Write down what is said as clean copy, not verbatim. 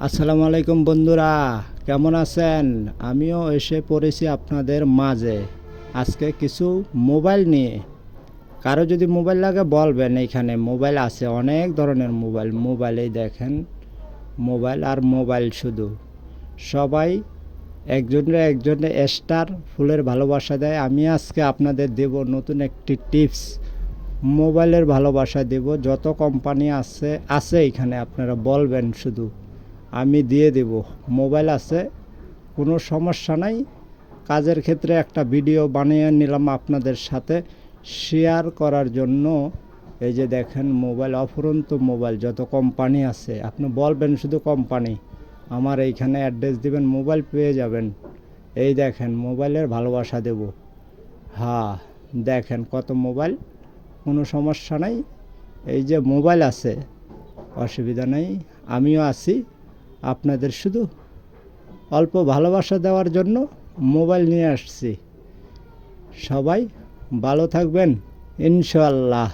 আসসালামু আলাইকুম বন্ধুরা, কেমন আছেন? আমিও এসে পড়েছি আপনাদের মাঝে আজকে কিছু মোবাইল নিয়ে। কারো যদি মোবাইল লাগে বলবেন, এইখানে মোবাইল আছে, অনেক ধরনের মোবাইলেই দেখেন মোবাইল আর মোবাইল। শুধু সবাই একজনে স্টার ফুলের ভালোবাসা দেয়। আমি আজকে আপনাদের দেব নতুন একটি টিপস, মোবাইলের ভালোবাসা দেব। যত কোম্পানি আছে এখানে আপনারা বলবেন, শুধু আমি দিয়ে দেব। মোবাইল আছে, কোনো সমস্যা নাই। কাজের ক্ষেত্রে একটা ভিডিও বানিয়ে নিলাম আপনাদের সাথে শেয়ার করার জন্য। এই যে দেখেন মোবাইল, অফুরন্ত মোবাইল, যত কোম্পানি আছে আপনি বলবেন শুধু কোম্পানি, আমার এইখানে অ্যাড্রেস দিবেন, মোবাইল পেয়ে যাবেন। এই দেখেন মোবাইলের ভালোবাসা দেব। হ্যাঁ, দেখেন কত মোবাইল, কোনো সমস্যা নাই। এই যে মোবাইল আছে, অসুবিধা নেই, আমিও আছি। আপনাদের শুধু অল্প ভালোবাসা দেওয়ার জন্য মোবাইল নিয়ে আসছি। সবাই ভালো থাকবেন ইনশাআল্লাহ।